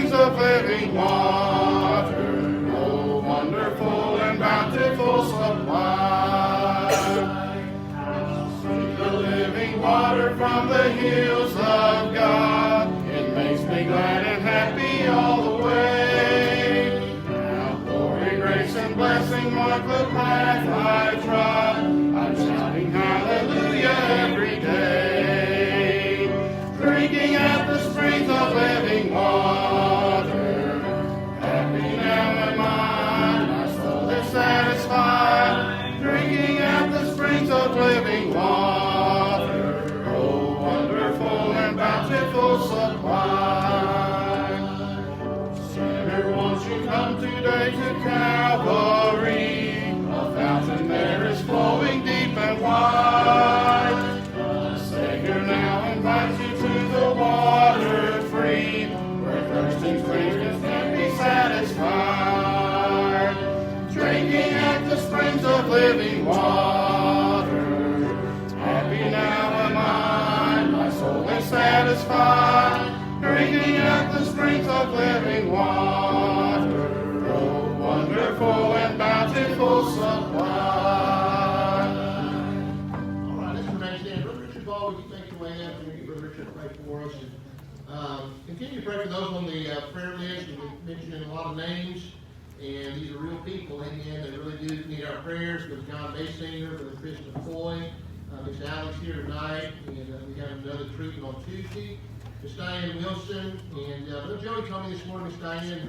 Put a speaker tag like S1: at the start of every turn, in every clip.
S1: springs of living water, oh wonderful and bountiful supply. Sweet the living water from the hills of God, it makes me glad and happy all the way. Now glory, grace, and blessing mark the path I trod. I'm shouting hallelujah every day. Drinking at the springs of living water, happy now am I, my soul is satisfied. Drinking at the springs of living water, oh wonderful and bountiful supply. Sinner, won't you come today to Calvary? A fountain there is flowing deep and wide. The Savior now invites you to the water free, where thirsting strangers can be satisfied. Drinking at the springs of living water, happy now am I, my soul is satisfied. Drinking at the springs of living water, oh wonderful and bountiful supply.
S2: All right, let's remain standing. Brother Richard Ball, would you take your way up and Brother Richard pray for us? And continue to pray for those on the prayer list. We've been mentioning a lot of names, and these are real people. Amen. They really do need our prayers. For John Baysinger, for Chris McCoy, Miss Alex here tonight, and we have another treatment on Tuesday. Miss Diane Wilson, and Brother Joey told me this morning, Miss Diane,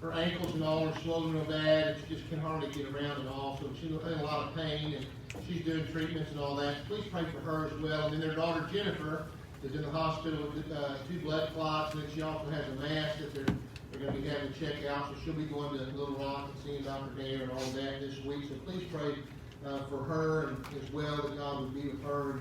S2: her ankles and all are swollen real bad, and she just can hardly get around at all, so she's in a lot of pain, and she's doing treatments and all that. So please pray for her as well. And then their daughter Jennifer is in the hospital with 2 blood clots, and then she also has a mass that they're going to be having to check out, so she'll be going to Little Rock and seeing Dr. Dare and all of that this week. So please pray for her and as well, that God would be with her.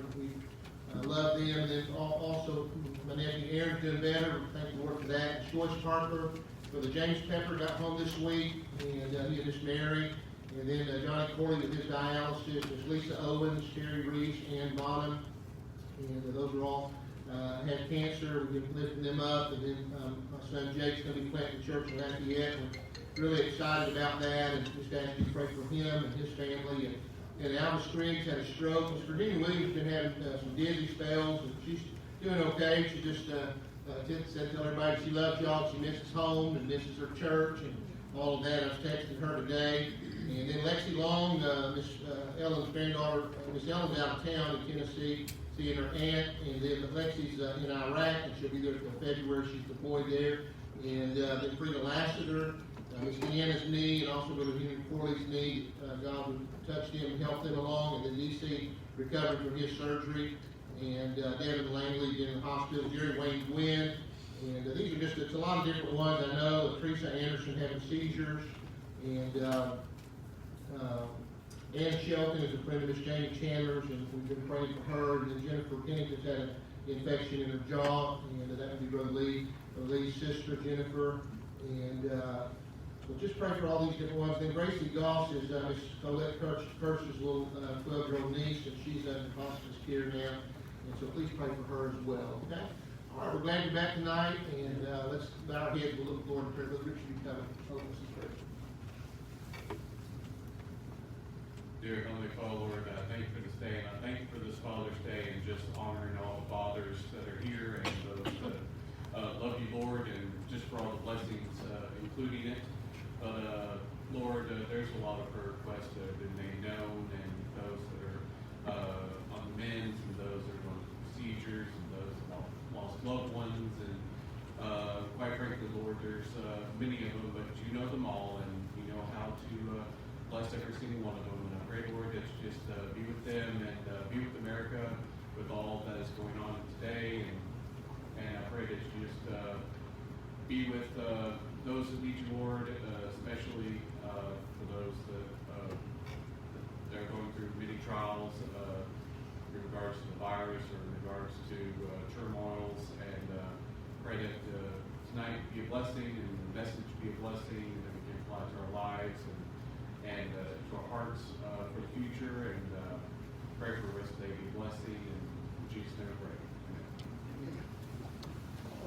S2: And we love them. And then also my nephew Aaron's doing better. Thank the Lord for that. Joyce Parker, for the James Pepper, got home this week, and he and Miss Mary. And then Johnny Corley with his dialysis. There's Lisa Owens, Sherry Reese, Ann Bonham. And those are all had cancer. We've been lifting them up. And then my son Jake's going to be planting the church in Lafayette. We're really excited about that, and just ask you to pray for him and his family. And Alma Spriggs had a stroke. Miss Virginia Williams has been having some dizzy spells, and she's doing okay. She just said, tell everybody she loves y'all. She misses home and misses her church and all of that. I was texting her today. And then Lexi Long, Miss Ellen's granddaughter, Miss Ellen's out of town in Tennessee, seeing her aunt. And then Lexi's in Iraq, and she'll be there until February. She's deployed there. And then Frida Lassiter, Miss Deanna's knee, and also Brother Henry Corley's knee. God would touch them and help them along. And then DC recovered from his surgery. And Devin Langley in the hospital, Jerry Wayne Gwynn. And these are just, it's a lot of different ones. I know Teresa Anderson having seizures. And Ann Shelton is a friend of Miss Jamie Chandler's, and we've been praying for her. And then Jennifer Pennington's had an infection in her jaw, and that would be Brother Lee's sister, Jennifer. And so just pray for all these different ones. Then Gracie Goss is Miss Colette Kirsch's little 12-year-old niece, and she's under hospice care now. And so please pray for her as well. Okay? All right, we're glad you're back tonight, and let's bow our heads. We'll look forward to prayer. Let Richard be coming. Open us in prayer.
S3: Dear Heavenly Father, Lord, I thank you for this day, and I thank you for this Father's Day, and just honoring all the fathers that are here and those that love you, Lord, and just for all the blessings, including it. But Lord, there's a lot of prayer requests that have been made known, and those that are on the mends, and those that are going through procedures, and those that have lost loved ones, and quite frankly, Lord, there's many of them, but you know them all, and you know how to bless every single one of them. And I pray, Lord, that you just be with them and be with America with all that is going on today, and I pray that you just be with those that need you, Lord, especially for those that are going through many trials in regards to the virus or in regards to turmoils, and pray that tonight be a blessing and the message be a blessing, and that we can apply to our lives and to our hearts for the future, and pray for the rest of the day be a blessing, and in Jesus' name I pray. Amen.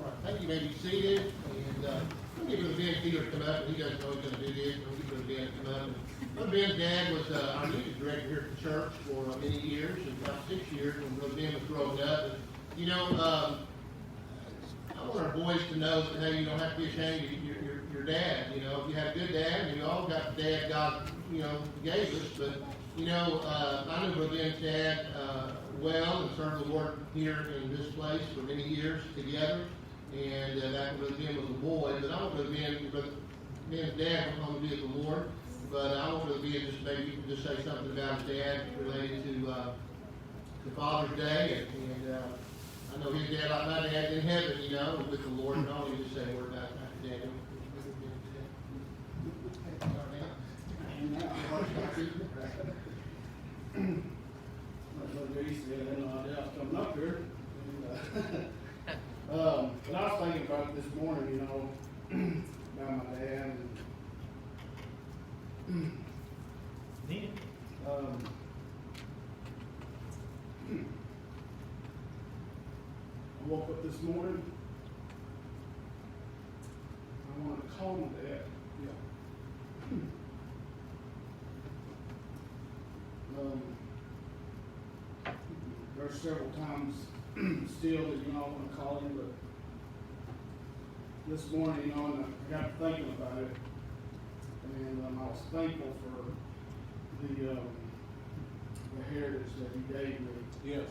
S2: All right, thank you. You may be seated, and think Peter come up, and he doesn't know he's gonna do this, or he's gonna be able to come up. And Brother Ben's dad was, our music director here at the church for many years, and about 6 years when Brother Ben was growing up. And, you know, I want our boys to know that, hey, you don't have to be ashamed of your dad. You know, if you have a good dad, and you all got the dad God, you know, gave us. But, you know, I knew Brother Ben's dad well and served the Lord here in this place for many years together. And back when Brother Ben was a boy. But I want Brother Ben's dad went home to be with the Lord. But I want Brother Ben just maybe you can just say something about his dad related to Father's Day. And I know his dad, like my dad's in heaven, you know, with the Lord. And I'll just say a word about Daniel.
S4: Like Lee said, I had no idea I was coming up here. But I was thinking about it this morning, you know, about my dad. I woke up this morning. I wanted to call my dad. Yeah. There's several times still that, you know, I want to call him, but this morning, you know, and I got thinking about it, and I was thankful for the heritage that he gave me.
S2: Yes.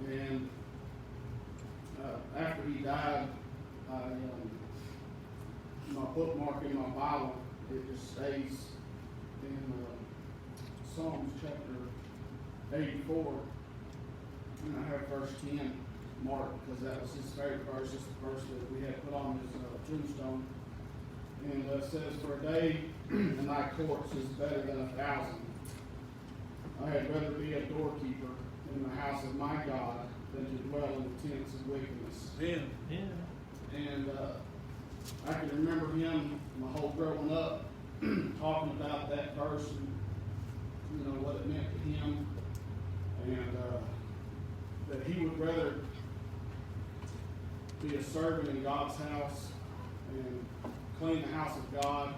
S4: And after he died, my bookmark in my Bible, it just stays in Psalms chapter 84, and I have verse 10 marked because that was his favorite verse. It's the verse that we had put on his tombstone. And it says, "For a day in thy courts is better than 1,000. I had rather be a doorkeeper in the house of my God than to dwell in the tents of wickedness."
S2: Yeah.
S4: And I can remember him my whole growing up talking about that verse and, you know, what it meant to him, and that he would rather be a servant in God's house and clean the house of God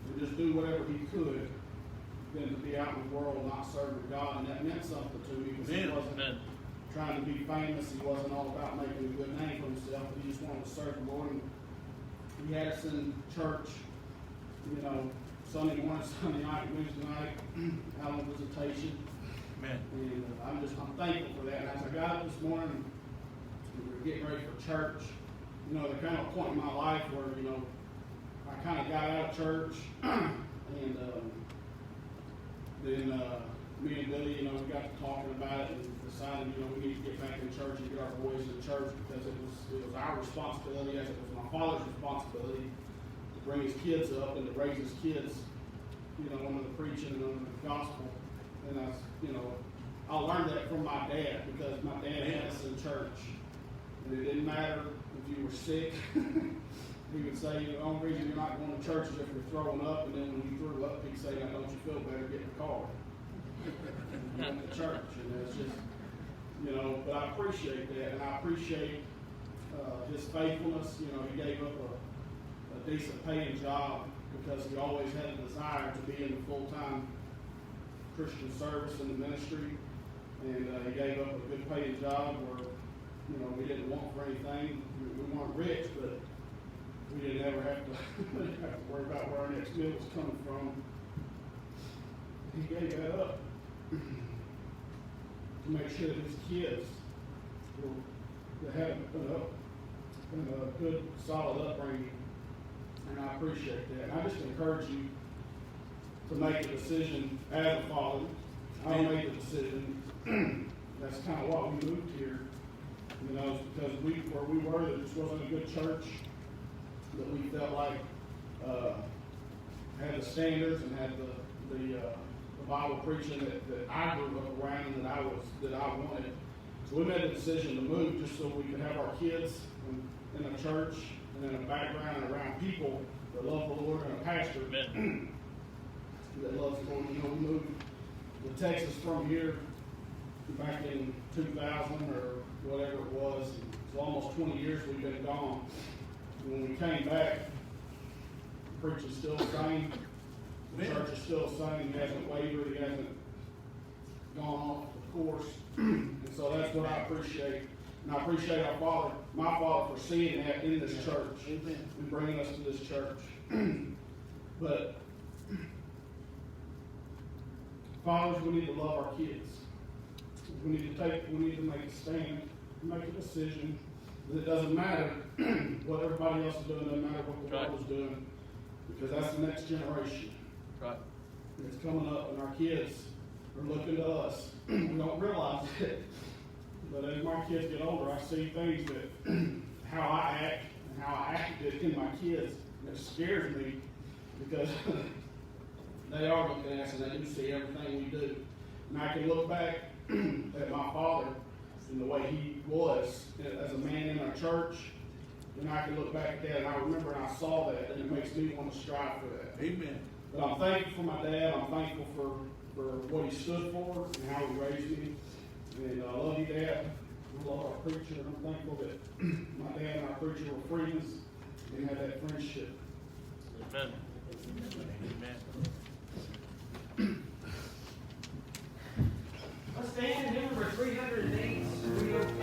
S4: and just do whatever he could than to be out in the world not serving God. And that meant something to me because he wasn't trying to be famous. He wasn't all about making a good name for himself, but he just wanted to serve the Lord. And he had us in church, you know, Sunday morning, Sunday night, Wednesday night, out on visitation.
S2: Amen.
S4: And I'm thankful for that. And as I got up this morning, we were getting ready for church. You know, there kind of a point in my life where, you know, I kind of got out of church, and then me and Billy, you know, we got to talking about it and decided, you know, we need to get back in church and get our boys in church because it was our responsibility, as it was my father's responsibility, to bring his kids up and to raise his kids, you know, under the preaching and under the gospel. And I learned that from my dad because my dad had us in church. And it didn't matter if you were sick. He would say, the only reason you're not going to church is if you're throwing up. And then when you threw up, he'd say, now don't you feel better, get in the car. And went to church. And it's just, you know, but I appreciate that. And I appreciate his faithfulness. You know, he gave up a decent paying job because he always had a desire to be in the full-time Christian service in the ministry, and he gave up a good paying job where, you know, we didn't want for anything. We weren't rich, but we didn't ever have to worry about where our next meal was coming from. He gave that up to make sure that his kids had a good, solid upbringing, and I appreciate that. And I just encourage you to make a decision as a father. I made the decision. That's kind of why we moved here. You know, because where we were, there just wasn't a good church that we felt like had the standards and had the Bible preaching that I grew up around and that I wanted. So we made a decision to move just so we could have our kids in a church and in a background and around people that love the Lord and a pastor that loves the Lord. You know, we moved to Texas from here back in 2000 or whatever it was. It's almost 20 years we've been gone. And when we came back, preaching's still the same. The church is still the same. He hasn't wavered. He hasn't gone off the course. And so that's what I appreciate. And I appreciate my father, for seeing that in this church and bringing us to this church. But fathers, we need to love our kids. We need to make a stand, make a decision. It doesn't matter what everybody else is doing, doesn't matter what the world is doing, because that's the next generation.
S5: Right.
S4: It's coming up, and our kids are looking to us. We don't realize it, but as my kids get older, I see things that how I act and how I acted in my kids, and it scares me because they are looking at us and they do see everything we do. And I can look back at my father and the way he was as a man in our church, and I can look back at that and I remember and I saw that, and it makes me want to strive for that.
S5: Amen.
S4: But I'm thankful for my dad. I'm thankful for what he stood for and how he raised me. And I love you, Dad. I love our preacher. And I'm thankful that my dad and our preacher were friends and had that friendship.
S5: Amen. Amen.
S6: Let's stand in hymn number 308, 308.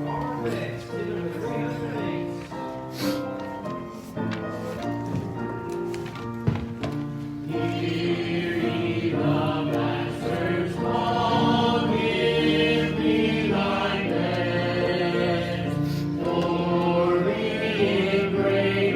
S6: Our next, hymn number 308.
S1: Great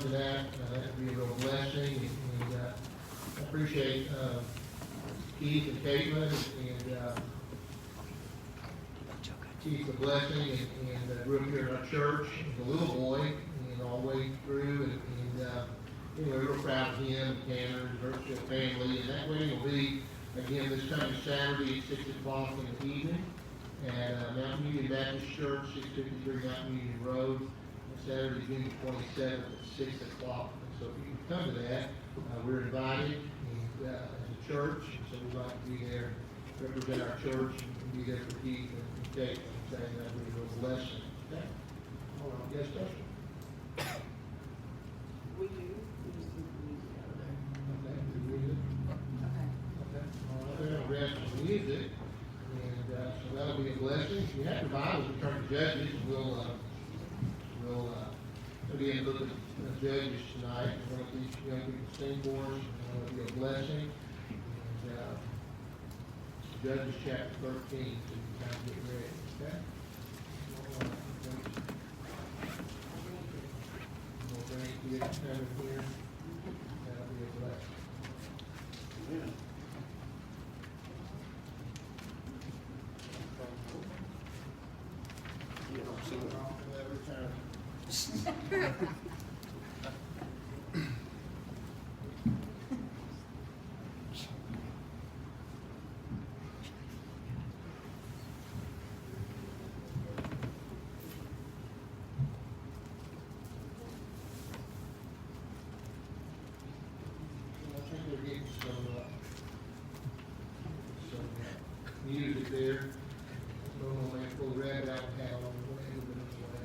S2: to that. That would be a real blessing, and I appreciate Keith and Caitlin, and Keith's a blessing, and grew up here in our church as a little boy, and all the way through, and anyway, we're proud of him, and Tanner, and the Birchfield family, and that wedding will be, again, this coming Saturday at 6 o'clock in the evening at Mountain Union Baptist Church, 653 Mountain Union Road, on Saturday, June 27th at 6 o'clock. And so if you can come to that, we're invited as a church, and so we'd like to be there, represent our church, and be there for Keith and Kate, and saying that we will bless them. Okay? All right, yes, question?
S7: We do. We just need the music out of there.
S2: Okay, we read it.
S7: Okay.
S2: Okay, all right, we're gonna grab some music, and so that'll be a blessing. If you have your Bibles, we turn to Judges, and we'll be in the book of Judges tonight. One of these young people sing for us, and it'll be a blessing. And Judges chapter 13, so you can kind of get ready, okay? All right, we'll bring it to you here. That'll be a blessing.
S4: Yeah. You don't see it off every time.
S2: I think we're getting some music there. We're gonna make a little rabbit out of hat on the way, but anyway,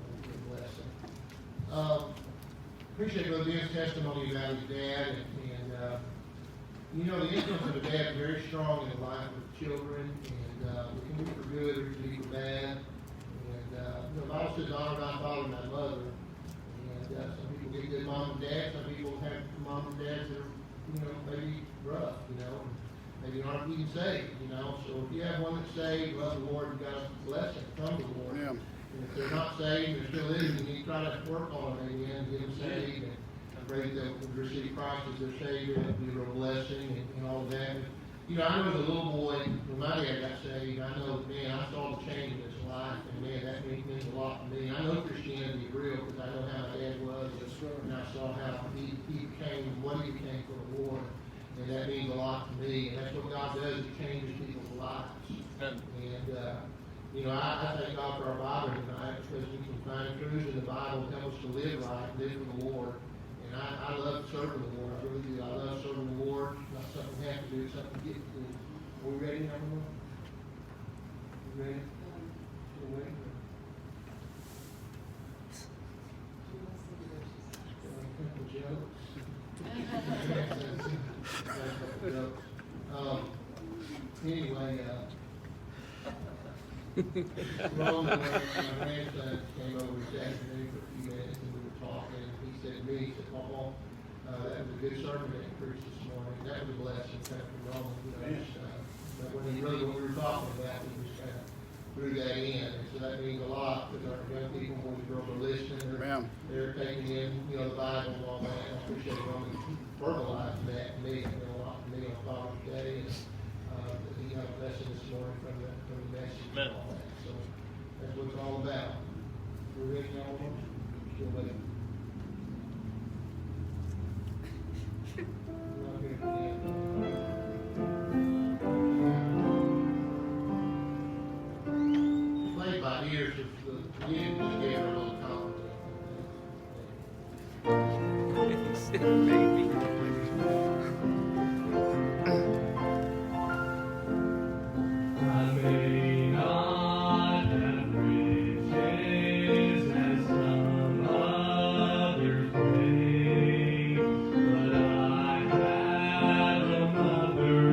S2: it'll be a blessing. Appreciate Brother Ben's testimony about his dad, and you know, the influence of a dad is very strong in the life of children, and it can be for good or it can be for bad. And the Bible says, honor thy father and thy mother. And some people get good mom and dad, some people have mom and dads that are, you know, maybe rough, you know, maybe aren't even saved, you know. So if you have one that's saved, love the Lord, you got a blessing, come to the Lord.
S4: Yeah.
S2: And if they're not saved, they're still living, you need to try to work on them, amen, get them saved, and pray that they'll receive Christ as their Savior, and be a real blessing, and all of that. You know, I know as a little boy, when my dad got saved, I know, man, I saw the change in his life, and man, that means a lot to me. I know Christianity is real, because I know how my dad was, and I saw how he became, what he became for the Lord, and that means a lot to me, and that's what God does, He changes people's lives. And, you know, I thank God for our Bible tonight, because we can find truths in the Bible that help us to live right, live for the Lord. And I love serving the Lord, I really do. I love serving the Lord. It's not something we have to do, it's something we get to do. Are we ready, number one? You ready? Still waiting? Anyway, Roland, my grandson, came over this afternoon for a few minutes, and we were talking, and he said to me, he said, Paul, that was a good sermon that you preached this morning. That was a blessing, kind of from Roland, you know. But when we were talking about it, we just kind of threw that in, and so that means a lot, because our young people, boys and girls are listening, they're taking in, you know, the Bible and all that. I appreciate Roland verbalizing that to me. It meant a lot to me on Father's Day, and that he got a lesson this morning from the message and all that. So that's what it's all about. We're ready now, still waiting. Not here for the end. Played by ears, if the music just gave her a little compliment.
S8: Maybe.
S1: I may not have riches as some others may, but I have a mother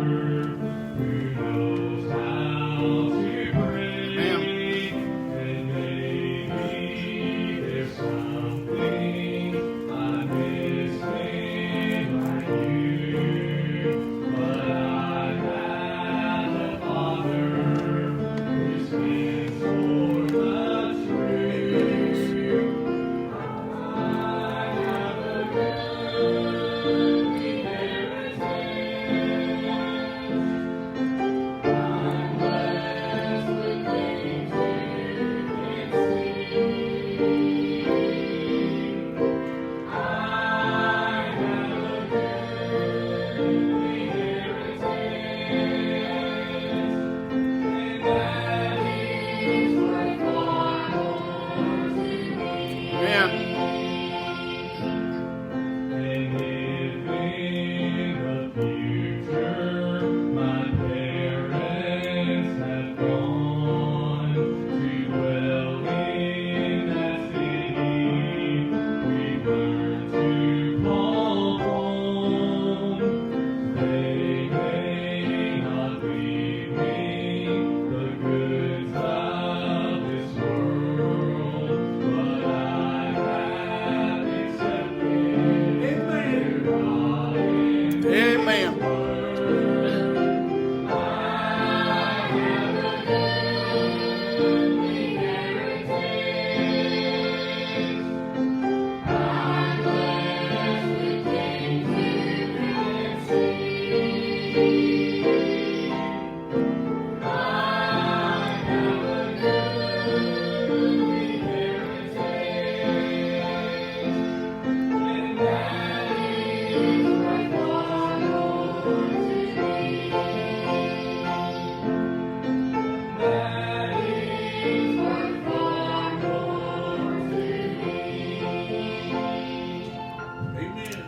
S1: who knows how to pray, and maybe there's something I'm missing.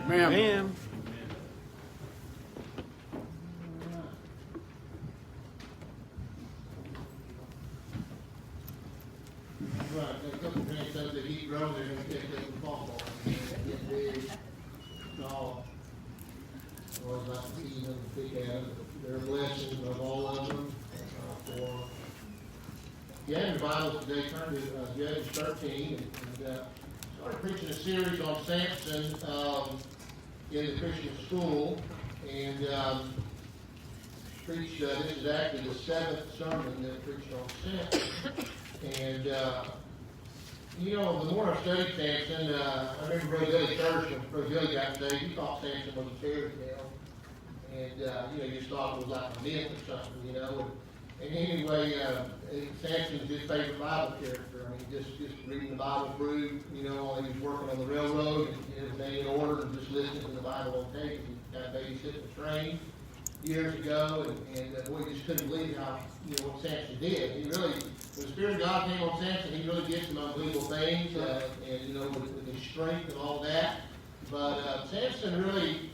S5: Amen.
S2: Right, got a couple of grandsons that keep growing, they're gonna take up the fall ball. Get big, tall. Always like to see them, pick at them. They're a blessing of all of them, for. Yeah, in the Bible today, turn to Judges 13, and started preaching a series on Samson, in the Christian school, and, preached, this is actually the 7th sermon that I preached on Samson. And, you know, the more I studied Samson, I remember Brother Billy Church, when Brother Billy got saved, he thought Samson was a fairy tale. And, you know, you just thought it was like a myth or something, you know. And anyway, Samson's his favorite Bible character. I mean, just reading the Bible through, you know, while he was working on the railroad and getting everything in order and just listening to the Bible on tape. He kind of babysitting the train years ago, and boy, you just couldn't believe how, you know, what Samson did. He really, when the Spirit of God came on Samson, he really did some unbelievable things, and, you know, with his strength and all that. But Samson really,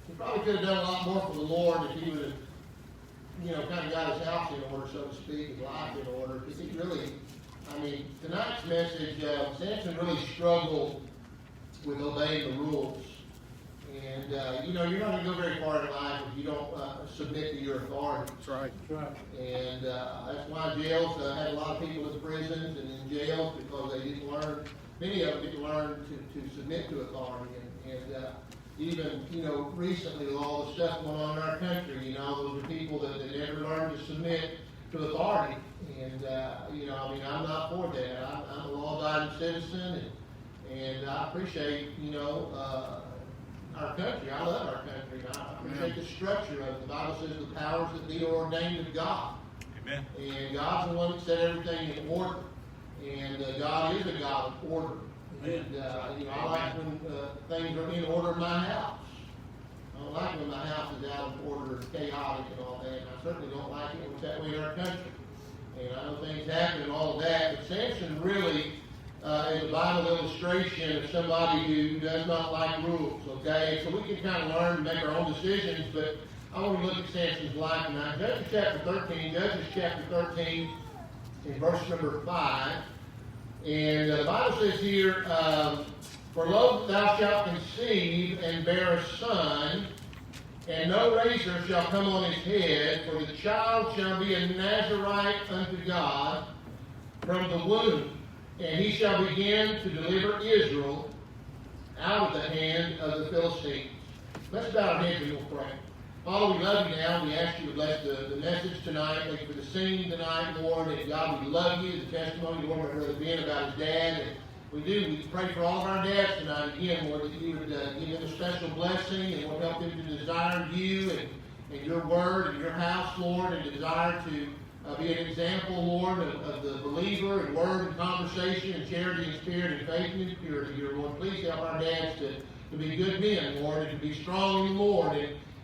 S2: he probably could have done a lot more for the Lord if he would have, you know, kind of got his house in order, so to speak, his life in order. Because he really, I mean, tonight's message, Samson really struggled with obeying the rules. And, you know, you're not going to go very far in life if you don't submit to your authority.
S5: That's right.
S2: And that's why jails had a lot of people in prisons and in jails, because they didn't learn, many of them didn't learn to submit to authority. And even, you know, recently with all the stuff going on in our country, you know, those are people that never learned to submit to authority. And, you know, I mean, I'm not for that. I'm a law-abiding citizen, and I appreciate, you know, our country. I love our country. I appreciate the structure of it. The Bible says the powers that be are ordained of God.
S5: Amen. And
S2: God's the one that set everything in order. And God is a God of order. And, you know, I like when things are in order in my house. I don't like when my house is out of order and chaotic and all that. And I certainly don't like it when it's that way in our country. And I know things happen and all of that. But Samson really is a Bible illustration of somebody who does not like rules, okay? So we can kind of learn and make our own decisions, but I want to look at Samson's life tonight. Judges chapter 13, in verse number 5. And the Bible says here, for lo, thou shalt conceive and bear a son, and no razor shall come on his head, for the child shall be a Nazarite unto God from the womb. And he shall begin to deliver Israel out of the hand of the Philistines. Let's bow our heads and we'll pray. Father, we love you now. We ask you to bless the message tonight. Thank you for the singing tonight, Lord. And God, we love you. The testimony, Lord, of Brother Ben about his dad. And we pray for all of our dads tonight again, Lord, that you would give them a special blessing and will help them to desire you and your word and your house, Lord, and desire to be an example, Lord, of the believer in word and conversation and charity and spirit and faith and purity here, Lord. Please help our dads to be good men, Lord, and to be strong in the Lord,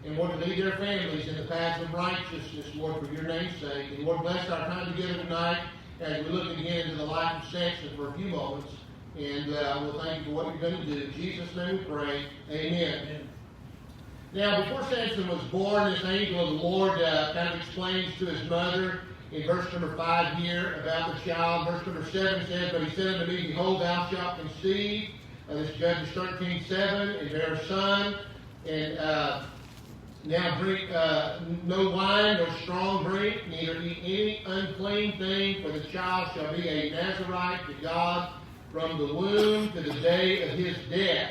S2: and Lord, to lead their families in the paths of righteousness, Lord, for your name's sake. And Lord, bless our time together tonight as we look again into the life of Samson for a few moments. And we'll thank you for what you're going to do. In Jesus' name we pray. Amen. Amen. Now, before Samson was born, this angel of the Lord kind of explains to his mother in verse number 5 here about the child. Verse number 7 says, but he said unto me, behold, thou shalt conceive. This is Judges 13:7, and bear a son. And now drink no wine, nor strong drink, neither eat any unclean thing, for the child shall be a Nazarite to God from the womb to the day of his death.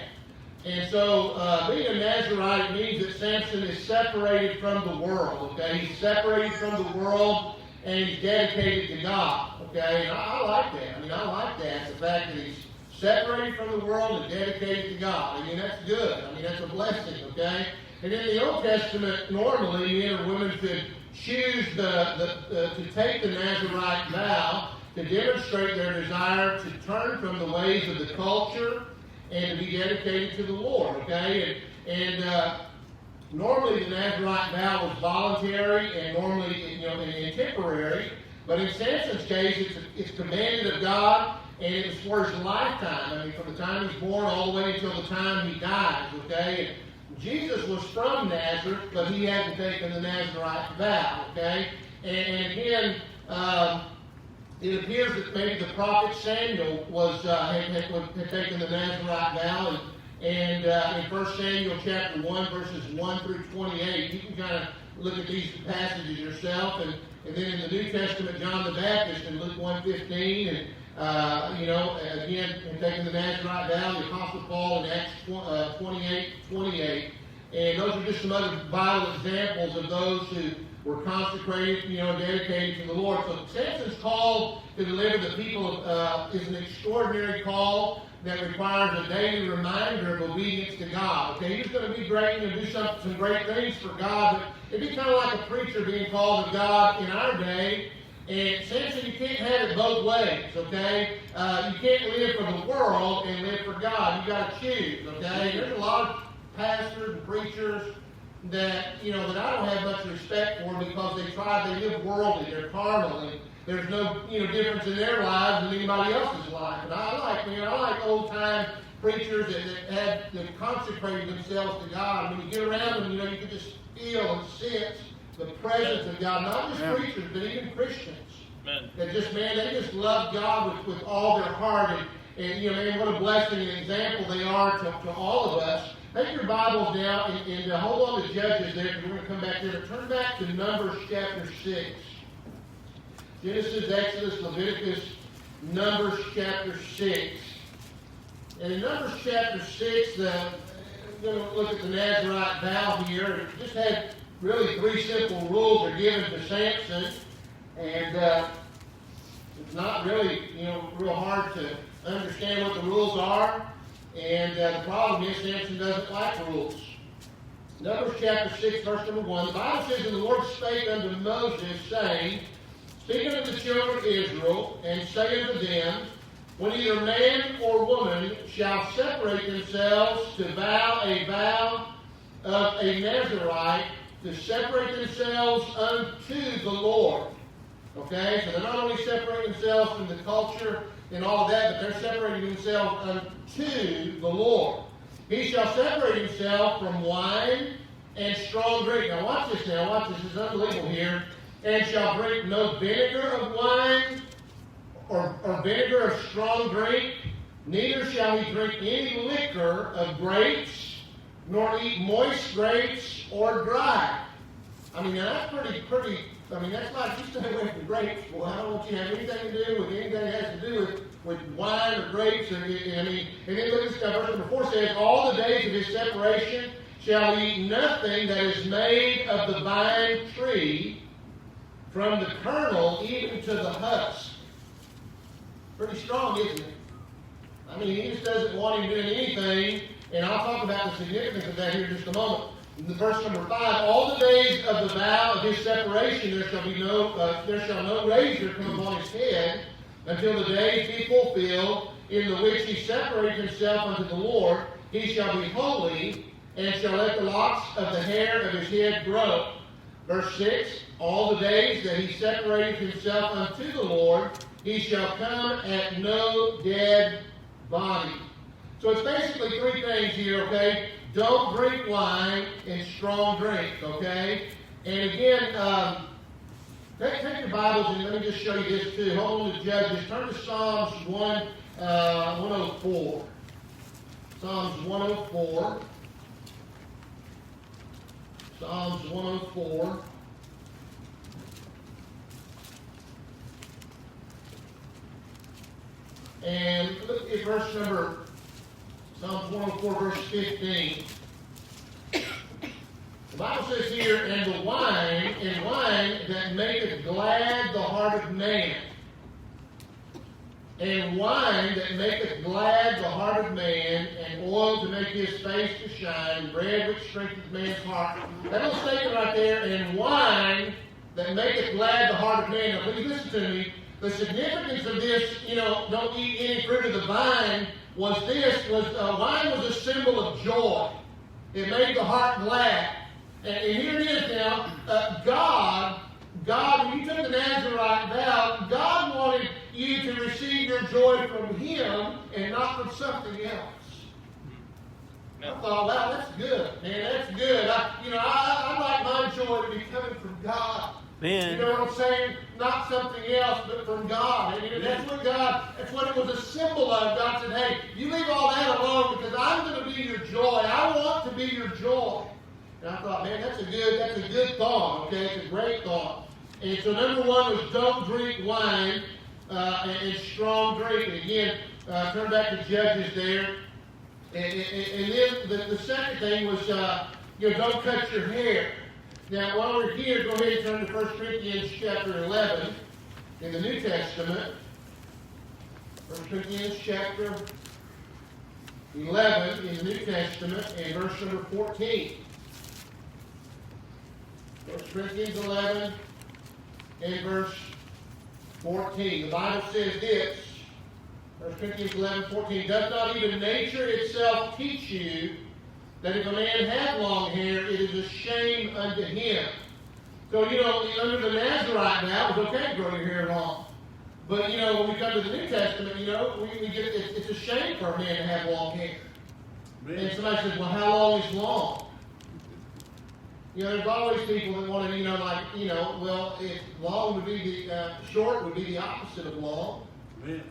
S2: And so, being a Nazarite means that Samson is separated from the world, okay? He's separated from the world, and he's dedicated to God, okay? And I like that. I mean, I like that, the fact that he's separated from the world and dedicated to God. I mean, that's good. I mean, that's a blessing, okay? And in the Old Testament, normally, men or women could choose to take the Nazarite vow to demonstrate their desire to turn from the ways of the culture and to be dedicated to the Lord, okay? And normally the Nazarite vow was voluntary and normally, and temporary. But in Samson's case, it's commanded of God, and it was for his lifetime. I mean, from the time he's born all the way until the time he dies, okay? And Jesus was from Nazareth, but he hadn't taken the Nazarite vow, okay? And again, it appears that maybe the prophet Samuel had taken the Nazarite vow, and in 1 Samuel chapter 1, verses 1 through 28, you can kind of look at these passages yourself, and then in the New Testament, John the Baptist in Luke 1:15, and again, in taking the Nazarite vow, the Apostle Paul in Acts 28:28, and those are just some other Bible examples of those who were consecrated, dedicated to the Lord. So Samson's call to deliver the people is an extraordinary call that requires a daily reminder of obedience to God. Okay, he's going to be great and do some great things for God, but it'd be kind of like a preacher being called of God in our day. And Samson, you can't have it both ways, okay? You can't live for the world and live for God. You got to choose, okay? There's a lot of pastors and preachers that that I don't have much respect for because they live worldly, they're carnal, and there's no difference in their lives than anybody else's life. And I like old time preachers that consecrated themselves to God. And when you get around them, you can just feel and sense the presence of God. Not just preachers, but even Christians.
S5: Amen.
S2: That they just love God with all their heart. And what a blessing and example they are to all of us. Take your Bibles now and hold on to Judges there, because we're going to come back there. Turn back to Numbers chapter 6. Genesis, Exodus, Leviticus, Numbers chapter 6. And in Numbers chapter 6, we're going to look at the Nazarite vow here. It just had really 3 simple rules are given to Samson. And it's not really, real hard to understand what the rules are. And the problem is Samson doesn't like rules. Numbers chapter 6, verse number 1. The Bible says, "And the Lord spake unto Moses, saying, Speak unto the children of Israel, and say unto them, When either man or woman shall separate themselves to vow a vow of a Nazarite, to separate themselves unto the Lord." Okay, so they're not only separating themselves from the culture and all of that, but they're separating themselves unto the Lord. "He shall separate himself from wine and strong drink." Now watch this now. Watch this. It's unbelievable here. "And shall drink no vinegar of wine or vinegar of strong drink. Neither shall he drink any liquor of grapes, nor eat moist grapes or dry." I mean, now that's pretty. I mean, that's like, you stay away from grapes. Well, I don't want you to have anything to do with anything that has to do with wine or grapes. And then look at this stuff. Verse number 4 says, "All the days of his separation shall he eat nothing that is made of the vine tree, from the kernel even to the husk." Pretty strong, isn't it? I mean, he just doesn't want him doing anything. And I'll talk about the significance of that here in just a moment. In the verse number 5, "All the days of the vow of his separation there shall no razor come upon his head, until the days be fulfilled, in the which he separates himself unto the Lord. He shall be holy, and shall let the locks of the hair of his head grow." Verse 6, "All the days that he separated himself unto the Lord, he shall come at no dead body." So it's basically 3 things here, okay? Don't drink wine and strong drink, okay? And again, take your Bibles and let me just show you this too. Hold on to Judges. Turn to Psalms 104. Psalms 104. Psalms 104. And look at verse number, Psalms 104, verse 15. The Bible says here, "And wine that maketh glad the heart of man." And wine that maketh glad the heart of man, and oil to make his face to shine, bread which strengthens man's heart. That little statement right there, "And wine that maketh glad the heart of man." Now please listen to me. The significance of this, don't eat any fruit of the vine, wine was a symbol of joy. It made the heart glad. And here it is now, God, when you took the Nazarite vow, God wanted, you to receive your joy from Him and not from something else. I thought, wow, that's good, man. That's good. I like my joy to be coming from God.
S5: Man.
S2: You know what I'm saying? Not something else, but from God. And that's what it was a symbol of. God said, hey, you leave all that alone because I'm going to be your joy. I want to be your joy. And I thought, man, that's a good thought, okay? It's a great thought. And so number one was don't drink wine and strong drink. And again, turn back to Judges there. And then the second thing was, don't cut your hair. Now, while we're here, go ahead and turn to 1 Corinthians chapter 11 in the New Testament. 1 Corinthians chapter 11 in the New Testament and verse number 14. 1 Corinthians 11 and verse 14. The Bible says this. 1 Corinthians 11:14. Does not even nature itself teach you that if a man have long hair, it is a shame unto him? So, under the Nazarite vow, it was okay to grow your hair long. But, when we come to the New Testament, we get it's a shame for a man to have long hair. And somebody says, well, how long is long? There's always people that want to, well, if long would be short would be the opposite of long.
S5: Man.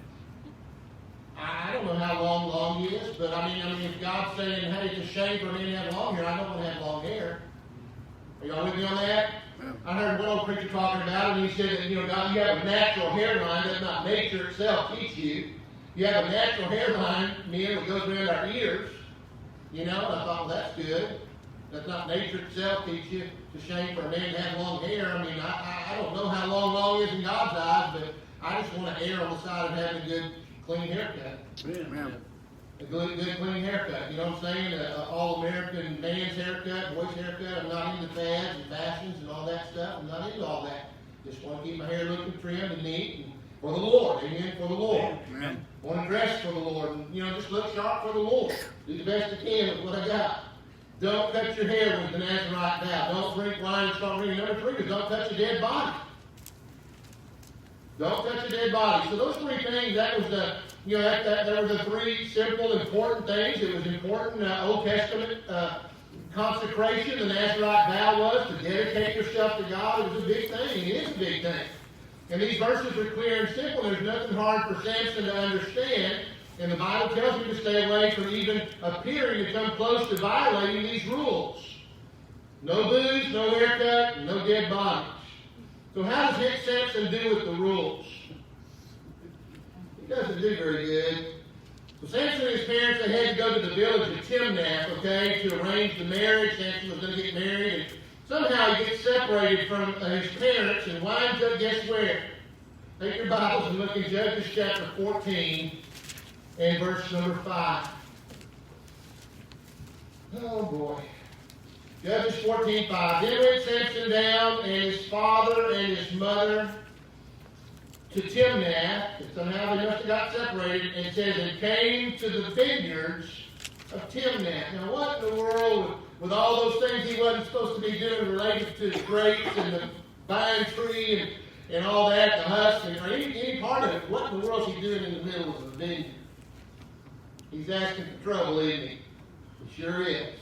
S2: I don't know how long is, but I mean, if God's saying, hey, it's a shame for me to have long hair, I don't want to have long hair. Are y'all with me on that? Yeah. I heard one old preacher talking about it, and he said that, God, you have a natural hairline, that's not nature itself teach you. You have a natural hairline, men, that goes around our ears. And I thought, well, that's good. That's not nature itself teach you. It's a shame for a man to have long hair. I mean, I don't know how long is in God's eyes, but I just want to err on the side of having a good, clean haircut.
S5: Man.
S2: A good clean haircut. You know what I'm saying? All-American man's haircut, boy's haircut. I'm not into fads and fashions and all that stuff. I'm not into all that. Just want to keep my hair looking trimmed and neat and for the Lord. Amen. For the Lord.
S5: Amen.
S2: Want to dress for the Lord. And, just look sharp for the Lord. Do the best you can with what I got. Don't cut your hair with the Nazarite vow. Don't drink wine and strong drink. Number 3 is don't touch a dead body. Don't touch a dead body. So those 3 things, that was the, that were the 3 simple, important things. It was important Old Testament consecration. The Nazarite vow was to dedicate yourself to God. It was a big thing. It is a big thing. And these verses are clear and simple. There's nothing hard for Samson to understand. And the Bible tells him to stay away from even appearing to come close to violating these rules. No booze, no haircut, no dead bodies. So how does Samson do with the rules? He doesn't do very good. So Samson and his parents, they had to go to the village of Timnath, to arrange the marriage. Samson was going to get married, and somehow he gets separated from his parents and winds up, guess where? Take your Bibles and look in Judges chapter 14 and verse number 5. Oh boy. Judges 14:5. Then went Samson down and his father and his mother to Timnath, and somehow they must have got separated, and it says, and came to the vineyards of Timnath. Now what in the world, with all those things he wasn't supposed to be doing related to the grapes and the vine tree and all that, the husk, or any part of it, what in the world is he doing in the middle of a vineyard? He's asking for trouble, isn't he? He sure is.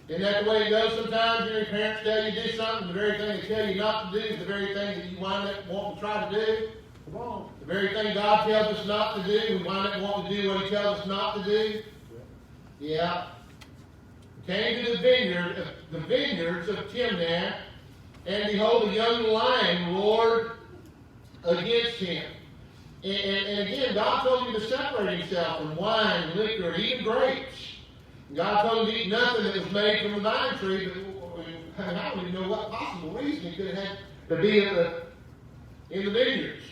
S2: Isn't that the way it goes sometimes? Your parents tell you to do something, the very thing they tell you not to do is the very thing that you wind up wanting to try to do. Come on. The very thing God tells us not to do, we wind up wanting to do what He tells us not to do. Yeah. Came to the vineyards of Timnath, and behold, a young lion roared against him. And again, God told him to separate himself from wine, liquor, and even grapes. God told him to eat nothing that was made from the vine tree, but I don't even know what possible reason he could have had to be in the vineyards.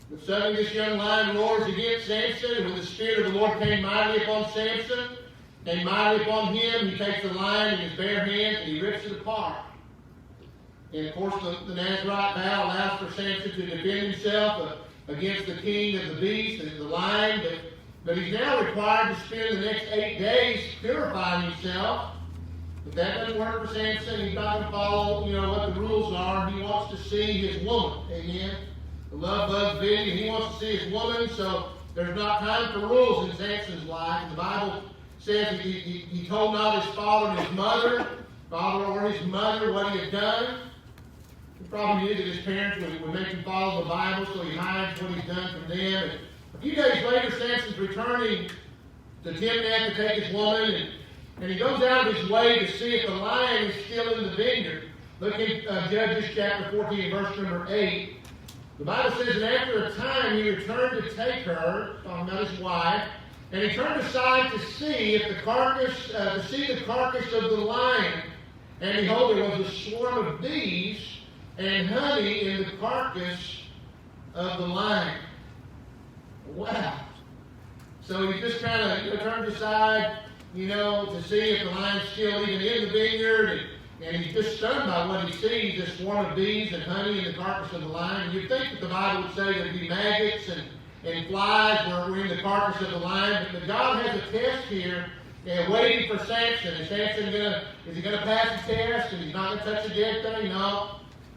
S2: But suddenly this young lion roars against Samson, and when the Spirit of the Lord came mightily upon Samson, came mightily upon him, he takes the lion in his bare hands and he rips it apart. And of course the Nazarite vow allows for Samson to defend himself against the king of the beast, the lion, but he's now required to spend the next 8 days purifying himself. If that doesn't work for Samson, he's not going to follow, what the rules are. He wants to see his woman. Amen. The love bug's big, and he wants to see his woman, so there's not time for rules in Samson's life. And the Bible says he told not his father or his mother what he had done. He probably knew that his parents would make him follow the Bible, so he hides what he's done from them. And a few days later, Samson's returning to Timnath to take his woman, and he goes out of his way to see if the lion is still in the vineyard. Look at Judges chapter 14, verse number 8. The Bible says, and after a time he returned to take her, talking about his wife, and he turned aside to see if the carcass of the lion. And behold, there was a swarm of bees and honey in the carcass of the lion. Wow. So he just kind of turned aside, to see if the lion's still even in the vineyard. And he's just stunned by what he sees, this swarm of bees and honey in the carcass of the lion. And you'd think that the Bible would say there'd be maggots and flies were in the carcass of the lion. But God has a test here, waiting for Samson. Is Samson is he going to pass the test? And he's not going to touch the dead thing? No.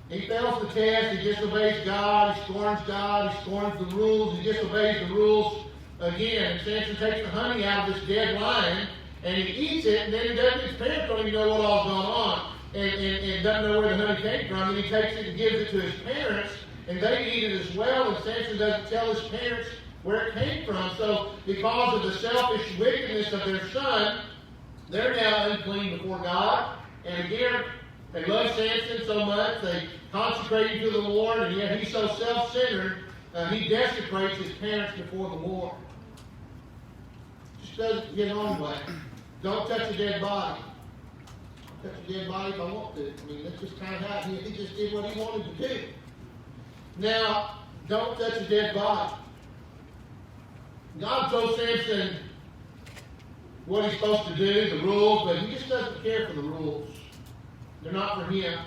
S2: He fails the test. He disobeys God. He scorns God. He scorns the rules. He disobeys the rules again. And Samson takes the honey out of this dead lion, and he eats it, and then his parents don't even know what all's going on, and doesn't know where the honey came from. And he takes it and gives it to his parents, and they eat it as well, and Samson doesn't tell his parents where it came from. So because of the selfish wickedness of their son, they're now unclean before God. And again, they love Samson so much, they consecrate him to the Lord, and yet he's so self-centered, he desecrates his parents before the Lord. Just doesn't get on with it. Don't touch a dead body. I'll touch a dead body if I want to. I mean, that's just kind of how he just did what he wanted to do. Now, don't touch a dead body. God told Samson what he's supposed to do, the rules, but he just doesn't care for the rules. They're not for him.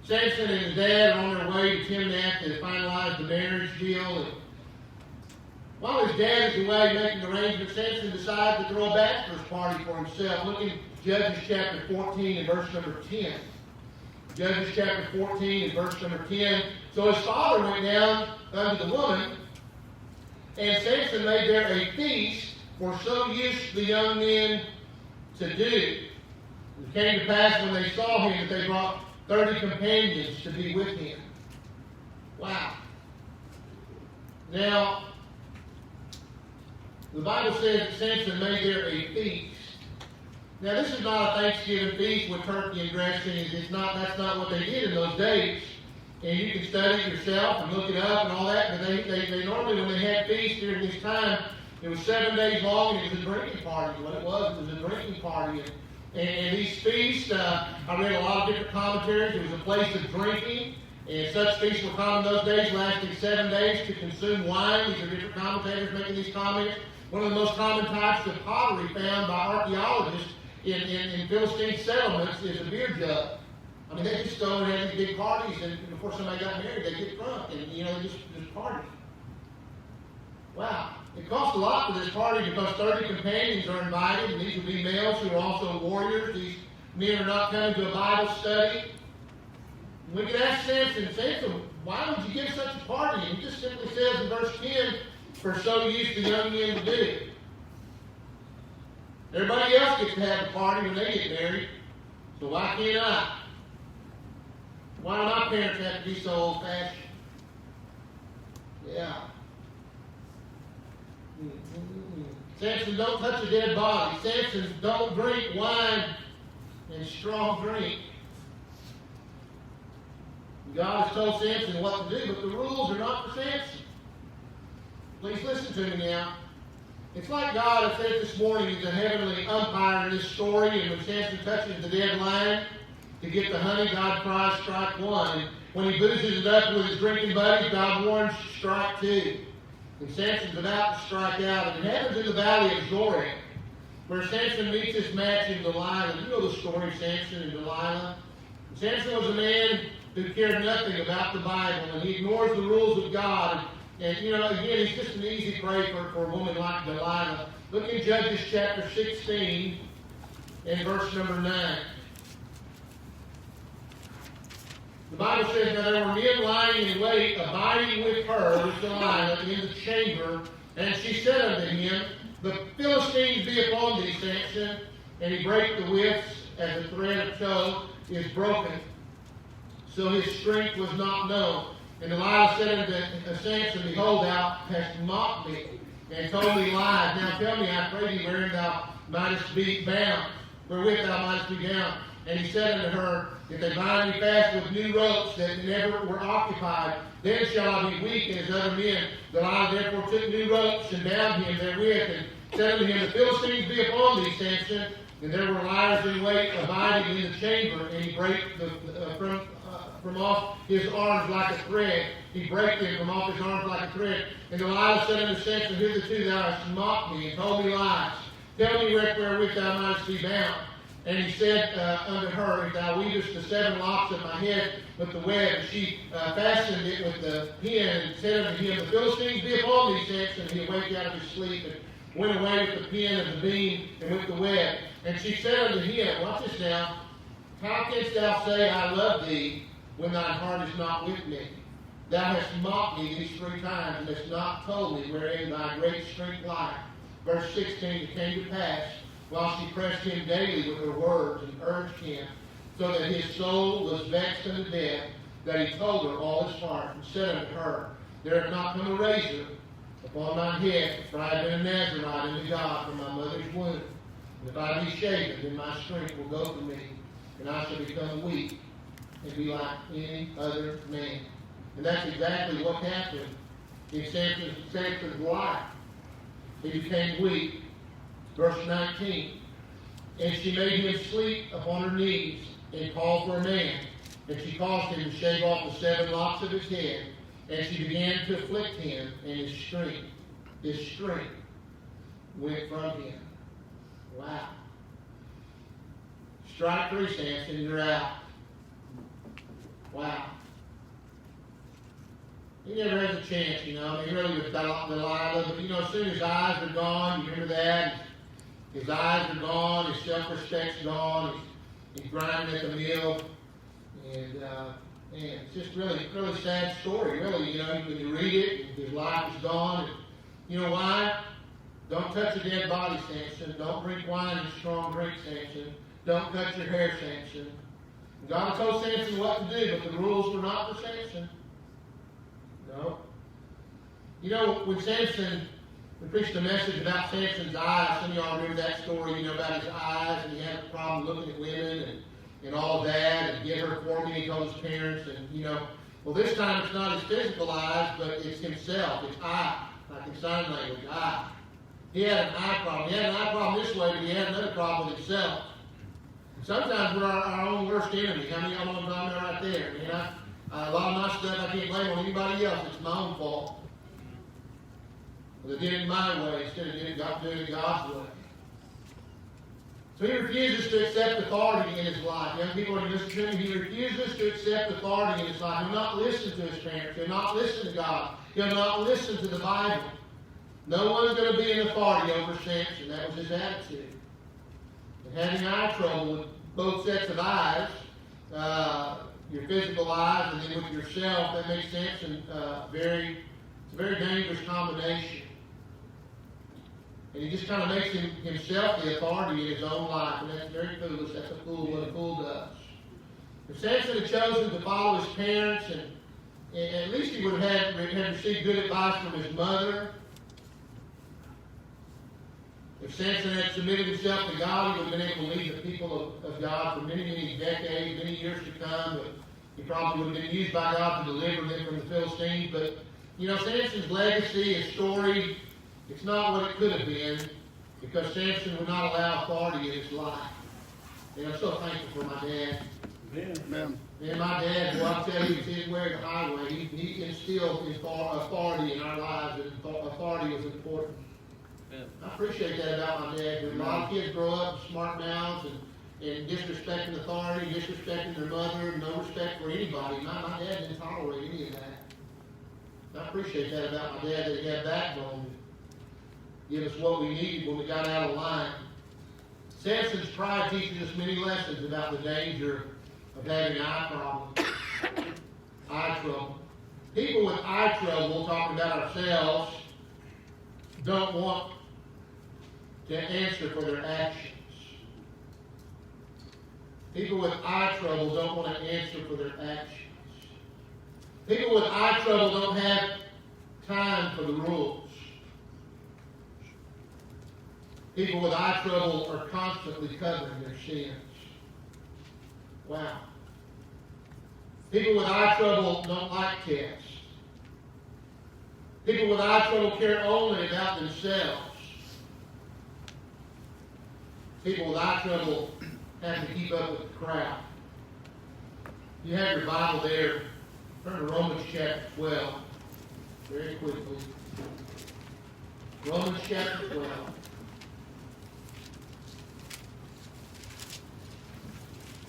S2: Samson and his dad are on their way to Timnath to finalize the marriage deal. And while his dad is away making arrangements, Samson decides to throw a bachelor's party for himself. Look in Judges chapter 14 and verse number 10. Judges chapter 14 and verse number 10. So his father went down unto the woman, and Samson made there a feast, for so used the young men to do. It came to pass when they saw him that they brought 30 companions to be with him. Wow. Now, the Bible says that Samson made there a feast. Now, this is not a Thanksgiving feast with turkey and dressing. That's not what they did in those days. And you can study it yourself and look it up and all that. But they normally, when they had feasts during this time, it was 7 days long, and it was a drinking party. What it was a drinking party. And these feasts, I read a lot of different commentaries. It was a place of drinking. And such feasts were common those days, lasting 7 days to consume wine. These are different commentators making these comments. One of the most common types of pottery found by archaeologists in Philistine settlements is a beer jug. I mean, they just go and have these big parties, and before somebody got married, they get drunk, and they just party. Wow. It cost a lot for this party because 30 companions are invited, and these would be males who are also warriors. These men are not coming to a Bible study. And we can ask Samson, why would you give such a party? And he just simply says in verse 10, for so used the young men to do. Everybody else gets to have a party when they get married, so why can't I? Why do my parents have to be so old-fashioned? Yeah. Samson, don't touch a dead body. Samson, don't drink wine and strong drink. God has told Samson what to do, but the rules are not for Samson. Please listen to me now. It's like God has said this morning is a heavenly umpire in this story, and when Samson touches the dead lion to get the honey, God cries, strike one. And when he boozes it up with his drinking buddies, God warns, strike two. And Samson's about to strike out, and it happens in the valley of Zorah, where Samson meets his match in Delilah. You know the story of Samson and Delilah. And Samson was a man who cared nothing about the Bible, and he ignores the rules of God. And again, he's just an easy prey for a woman like Delilah. Look in Judges chapter 16 and verse number 9. The Bible says, now there were men lying in wait, abiding with her, with Delilah, in the chamber. And she said unto him, the Philistines be upon thee, Samson. And he brake the whips, as the thread of tow is broken. So his strength was not known. And Delilah said unto Samson, behold, thou hast mocked me, and told me lies. Now tell me, I pray thee, wherein thou mightest be bound, wherewith thou mightest be bound. And he said unto her, if they bind me fast with new ropes that never were occupied, then shall I be weak as other men. Delilah therefore took new ropes and bound him therewith, and said unto him, the Philistines be upon thee, Samson. And there were liars in wait, abiding in the chamber, and he brake from off his arms like a thread. He brake them from off his arms like a thread. And Delilah said unto Samson, hitherto thou hast mocked me, and told me lies. Tell me wherewith thou mightest be bound. And he said unto her, if thou weavest the 7 locks of my head with the web, and she fastened it with the pin, and said unto him, the Philistines be upon thee, Samson. And he awaked out of his sleep, and went away with the pin and the beam, and with the web. And she said unto him, watch this now, how canst thou say, I love thee, when thine heart is not with me? Thou hast mocked me these 3 times, and hast not told me wherein thy great strength lieth. Verse 16, it came to pass, while she pressed him daily with her words, and urged him, so that his soul was vexed unto death, that he told her all his heart, and said unto her, there hath not come a razor upon mine head, for I have been a Nazarite unto God from my mother's womb. And if I be shaven, then my strength will go from me, and I shall become weak, and be like any other man. And that's exactly what happened in Samson's life. He became weak. Verse 19. And she made him sleep upon her knees, and called for a man. And she caused him to shave off the 7 locks of his head. And she began to afflict him, and his strength went from him. Wow. Strike 3, Samson, you're out. Wow. He never has a chance, you know. He really was Delilah, but you know, as soon as his eyes are gone, you remember that? His eyes are gone, his self-respect's gone, he's grinding at the mill, and it's just really sad story, really. You know, when you read it, his life is gone. And you know why? Don't touch a dead body, Samson. Don't drink wine and strong drink, Samson. Don't cut your hair, Samson. God told Samson what to do, but the rules were not for Samson. No. You know, when we preached a message about Samson's eyes. Some of y'all remember that story, you know, about his eyes, and he had a problem looking at women and all that, and get her for me, he told his parents, and you know, well, this time it's not his physical eyes, but it's himself, it's I, like in sign language, I. He had an eye problem. He had an eye problem this way, but he had another problem with himself. Sometimes we're our own worst enemy. How many of y'all know I'm right there? You know, a lot of my stuff I can't blame on anybody else. It's my own fault. But I did it my way instead of doing it God's way. So he refuses to accept authority in his life. Young people are listening to him. He refuses to accept authority in his life. He'll not listen to his parents. He'll not listen to God. He'll not listen to the Bible. No one's going to be an authority over Samson. That was his attitude. And having eye trouble with both sets of eyes, your physical eyes and then with yourself, that makes Samson it's a very dangerous combination. And he just kind of makes himself the authority in his own life, and that's very foolish. That's a fool, what a fool does. If Samson had chosen to follow his parents, and at least he would have had received good advice from his mother. If Samson had submitted himself to God, he would have been able to lead the people of God for many, many decades, many years to come. But he probably would have been used by God to deliver them from the Philistines. But, you know, Samson's legacy, his story, it's not what it could have been, because Samson would not allow authority in his life. And I'm so thankful for my dad.
S4: Amen.
S2: And my dad, well, I'll tell you, he's his way to the highway. He instilled authority in our lives, and authority was important. I appreciate that about my dad. A lot of kids grow up with smart mouths and disrespecting authority, disrespecting their mother, and no respect for anybody. My dad didn't tolerate any of that. I appreciate that about my dad, that he had backbone to give us what we needed when we got out of line. Samson's pride teaches us many lessons about the danger of having an eye problem. Eye trouble. People with eye trouble, talking about ourselves, don't want to answer for their actions. People with eye trouble don't want to answer for their actions. People with eye trouble don't have time for the rules. People with eye trouble are constantly covering their sins. Wow. People with eye trouble don't like tests. People with eye trouble care only about themselves. People with eye trouble have to keep up with the crowd. You have your Bible there. Turn to Romans chapter 12 very quickly. Romans chapter 12.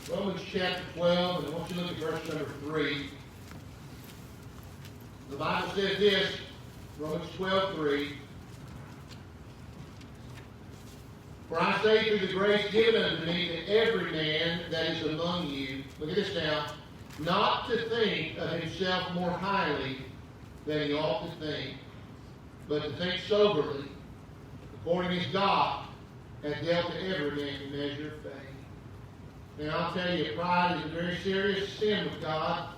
S2: Romans chapter 12, and I want you to look at verse number 3. The Bible says this, Romans 12:3. For I say through the grace given unto me that every man that is among you, look at this now, not to think of himself more highly than he ought to think, but to think soberly, according as God hath dealt to every man a measure of faith. Now, I'll tell you, pride is a very serious sin with God.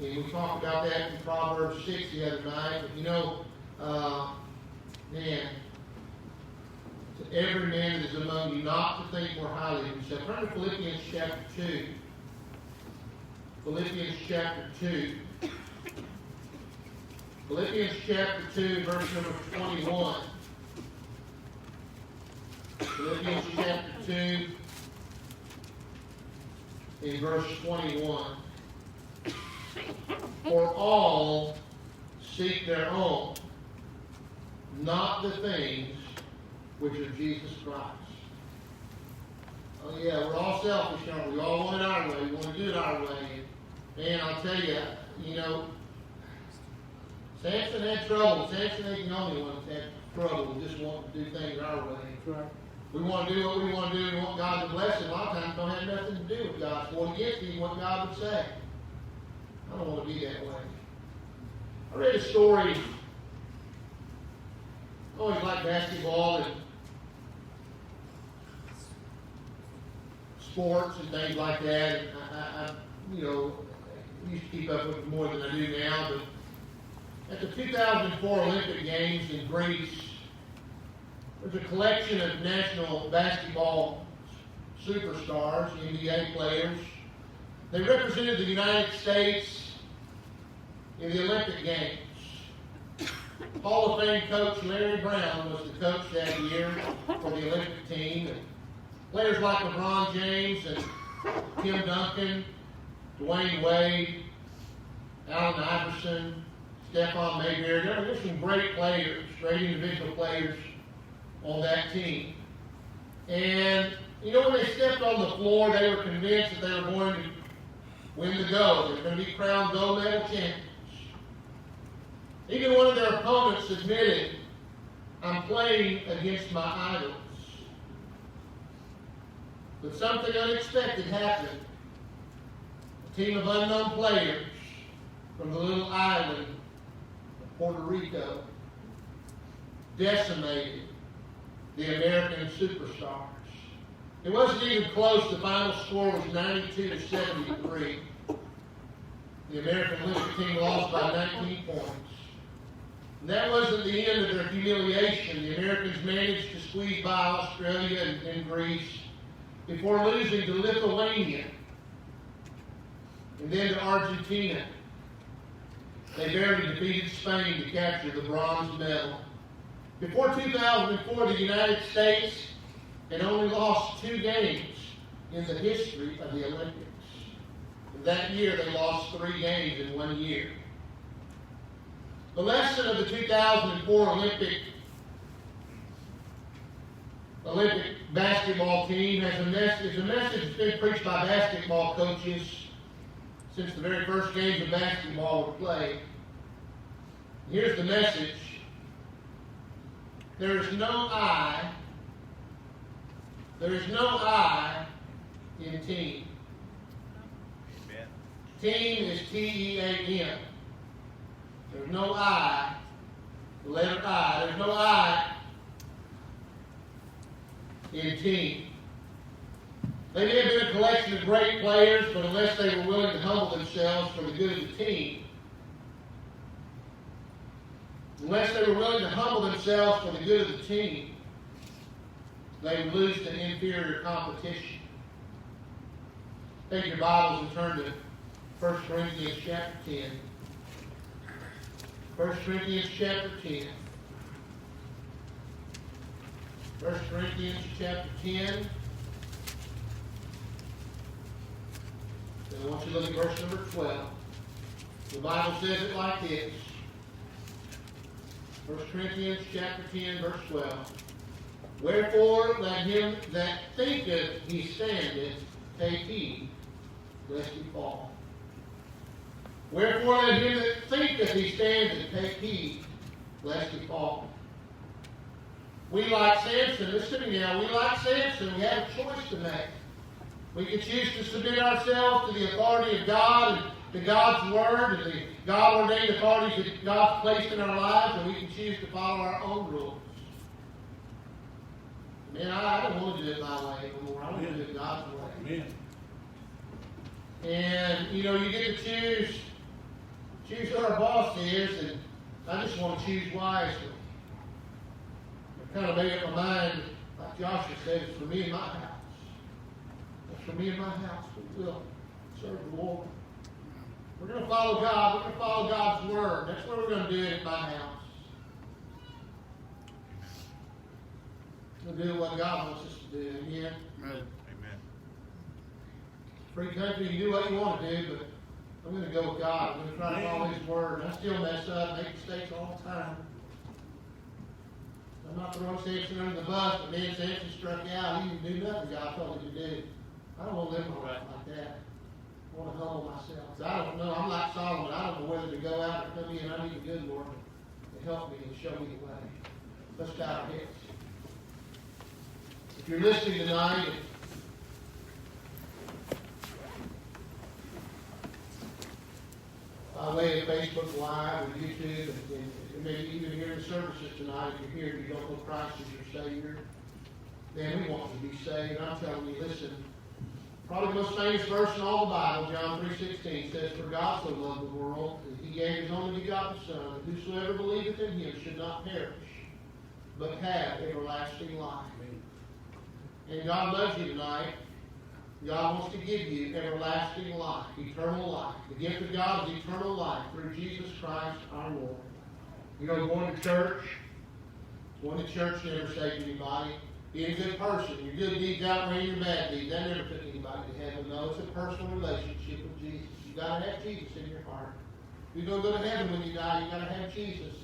S2: And we talked about that in Proverbs 6 the other night. But you know, man, to every man that is among you, not to think more highly of himself. Turn to Philippians chapter 2. Philippians chapter 2. Philippians chapter 2, verse number 21. Philippians chapter 2. In verse 21, for all seek their own, not the things which are Jesus Christ. Oh yeah, we're all selfish, aren't we? We all want it our way. We want to do it our way. Man, I'll tell you, you know, Samson had trouble. Samson ain't the only one that had trouble with just wanting to do things our way.
S4: Right.
S2: We want to do what we want to do, and we want God to bless it. A lot of times don't have nothing to do with God. It's going against even what God would say. I don't want to be that way. I read a story. I always liked basketball and sports and things like that. And I you know, used to keep up with it more than I do now. But at the 2004 Olympic Games in Greece, there's a collection of national basketball superstars, NBA players. They represented the United States in the Olympic Games. Hall of Fame coach Larry Brown was the coach that year for the Olympic team. And players like LeBron James and Tim Duncan, Dwayne Wade, Allen Iverson, Stephon Mayberry. There's some great players, great individual players on that team. And, you know, when they stepped on the floor, they were convinced that they were going to win the gold. They were going to be crowned gold medal champions. Even one of their opponents admitted, I'm playing against my idols. But something unexpected happened. A team of unknown players from the little island of Puerto Rico decimated the American superstars. It wasn't even close. The final score was 92-73. The American Olympic team lost by 19 points. And that wasn't the end of their humiliation. The Americans managed to squeeze by Australia and Greece before losing to Lithuania and then to Argentina. They barely defeated Spain to capture the bronze medal. Before 2004, the United States had only lost 2 games in the history of the Olympics. And that year, they lost 3 games in 1 year. The lesson of the 2004 Olympic basketball team has a message that's been preached by basketball coaches since the very first games of basketball were played. Here's the message. There is no I in team.
S5: Amen.
S2: Team is T-E-A-M. There's no I, the letter I. There's no I in team. They may have been a collection of great players, but unless they were willing to humble themselves for the good of the team, unless they were willing to humble themselves for the good of the team, they would lose to inferior competition. Take your Bibles and turn to 1 Corinthians chapter 10. 1 Corinthians chapter 10. 1 Corinthians chapter 10. And I want you to look at verse number 12. The Bible says it like this. 1 Corinthians chapter 10, verse 12. Wherefore let him that thinketh he standeth take heed, lest he fall. Wherefore let him that thinketh he standeth take heed, lest he fall. We like Samson, listen to me now, we like Samson, we have a choice to make. We can choose to submit ourselves to the authority of God and to God's Word and the God-ordained authorities that God's placed in our lives, and we can choose to follow our own rules. Man, I don't want to do it my way anymore. I want to do it God's way.
S4: Amen.
S2: And, you know, you get to choose who our boss is, and I just want to choose wisely. I've kind of made up my mind, like Joshua said, it's for me and my house. It's for me and my house. We will serve the Lord. We're going to follow God. We're going to follow God's Word. That's what we're going to do at my house. We're going to do what God wants us to do. Amen.
S5: Amen.
S2: Free country, you do what you want to do, but I'm going to go with God. I'm going to try to follow His Word. I still mess up, make mistakes all the time. I'm not throwing Samson under the bus, but man, Samson struck out. He didn't do nothing God told him to do. I don't want to live my life like that. I want to humble myself. I don't know. I'm like Solomon. I don't know whether to go out or come in. I need the good Lord to help me and show me the way. Let's bow our heads. If you're listening tonight, by way of Facebook Live or YouTube, and maybe even here in the services tonight, if you're here and you don't know Christ as your Savior, then we want you to be saved. And I'm telling you, listen, probably the most famous verse in all the Bible, John 3:16, says, For God so loved the world, that He gave His only begotten Son, that whosoever believeth in Him should not perish, but have everlasting life. And God loves you tonight. God wants to give you everlasting life, eternal life. The gift of God is eternal life through Jesus Christ our Lord. You know, going to church never saved anybody. Being a good person, your good deeds outweigh your bad deeds, that never took anybody to heaven. No, it's a personal relationship with Jesus. You've got to have Jesus in your heart. If you're going to go to heaven when you die, you've got to have Jesus.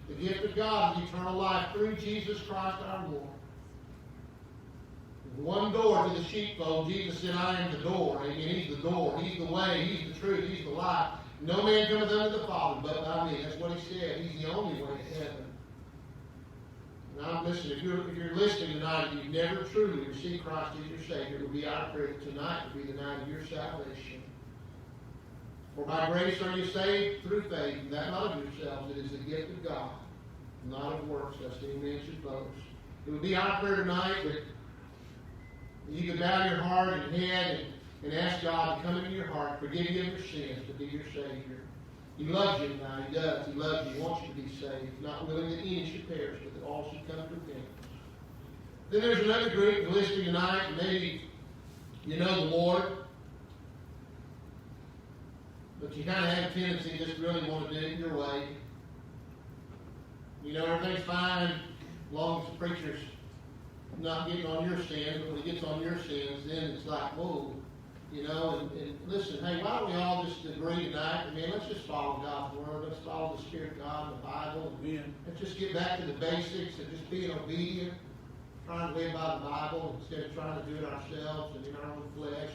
S2: The gift of God is eternal life through Jesus Christ our Lord. One door to the sheepfold. Jesus said, I am the door. Amen. He's the door. He's the way. He's the truth. He's the life. No man cometh unto the Father but by me. That's what He said. He's the only way to heaven. Now, listen, if you're listening tonight and you've never truly received Christ as your Savior, it will be our prayer tonight to be the night of your salvation. For by grace are you saved through faith, and that not of yourselves. It is the gift of God, not of works, lest any man should boast. It will be our prayer tonight that you can bow your heart and head and ask God to come into your heart, forgive you of your sins, to be your Savior. He loves you now. He does. He loves you. He wants you to be saved. He's not willing that any should perish, but that all should come to repentance. Then there's another group listening tonight, and maybe you know the Lord, but you kind of have a tendency to just really want to do it your way. You know, everything's fine as long as the preacher's not getting on your sins, but when he gets on your sins, then it's like, whoa. You know, and listen, hey, why don't we all just agree tonight? I mean, let's just follow God's Word. Let's follow the Spirit of God and the Bible.
S4: Amen.
S2: Let's just get back to the basics and just being obedient, trying to live by the Bible instead of trying to do it ourselves and in our own flesh.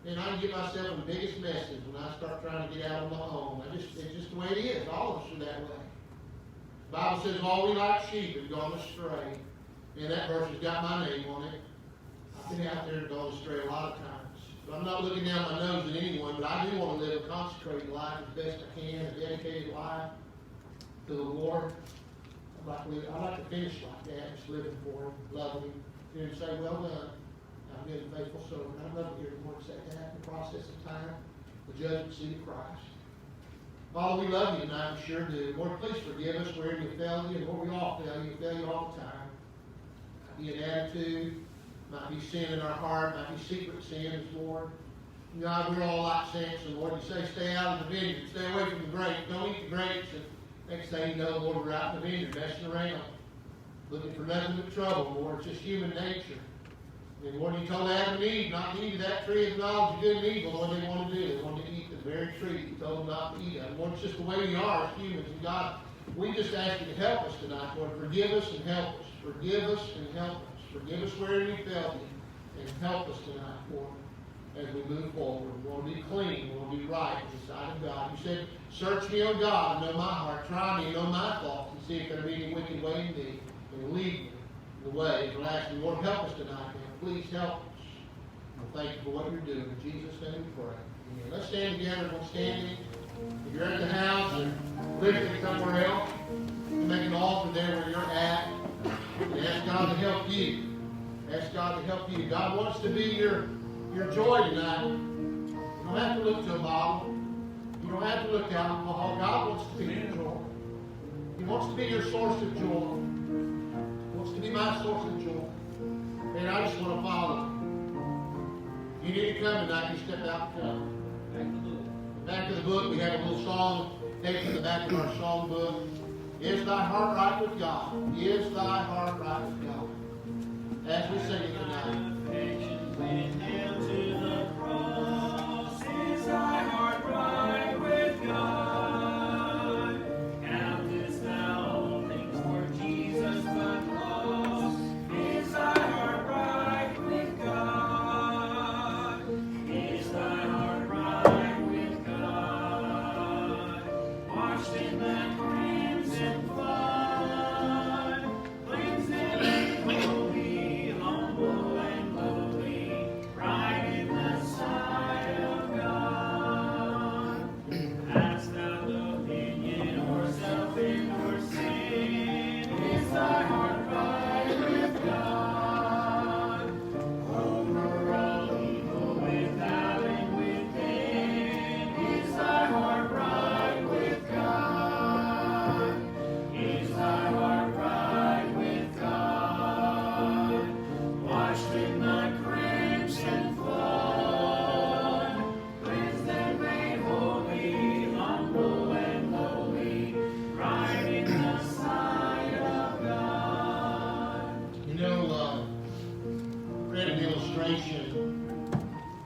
S2: And I can get myself in the biggest messes when I start trying to get out on my own. It's just the way it is. All of us are that way. The Bible says, all we like sheep have gone astray. And that verse has got my name on it. I've been out there and gone astray a lot of times. But I'm not looking down my nose at anyone, but I do want to live a consecrated life as best I can, a dedicated life to the Lord. I'd like to finish like that, just living for Him, loving Him, and say, well done, I've been a faithful servant. I'd love to hear the Lord say that in the process of time, the judgment seat of Christ. Father, we love you tonight, we sure do. Lord, please forgive us wherever we failed you, and Lord, we all fail you. We fail you all the time. Might be an attitude, might be sin in our heart, might be secret sins, Lord. God, we're all like Samson, Lord. You say stay out of the vineyard, stay away from the grapes, don't eat the grapes. And next thing you know, Lord, we're out in the vineyard, messing around, looking for nothing but trouble, Lord. It's just human nature. And Lord, you told Adam and Eve not to eat of that tree of the knowledge of good and evil. Lord, they wanted to do. They wanted to eat the very tree you told them not to eat of. Lord, it's just the way we are as humans. And God, we just ask you to help us tonight, Lord. Forgive us and help us. Forgive us and help us. Forgive us wherever we failed you. And help us tonight, Lord, as we move forward. We want to be clean. We want to be right in the sight of God. You said, search me, O God, and know my heart. Try me and know my thoughts, and see if there be any wicked way in me, and lead me in the way everlasting. Lord, help us tonight, man. Please help us. And thank you for what you're doing. In Jesus' name we pray. Amen. Let's stand together. We'll stand. If you're at the house or living somewhere else, make an altar there where you're at, and ask God to help you. Ask God to help you. God wants to be your joy tonight. You don't have to look to a bottle. You don't have to look to alcohol. God wants to be your joy. He wants to be your source of joy. He wants to be my source of joy. And I just want to follow him. If you need to come tonight, you step out and come. Back of the book, we have a little song taken in the back of our song book. Is thy heart right with God? Is thy heart right with God? As we sing it tonight.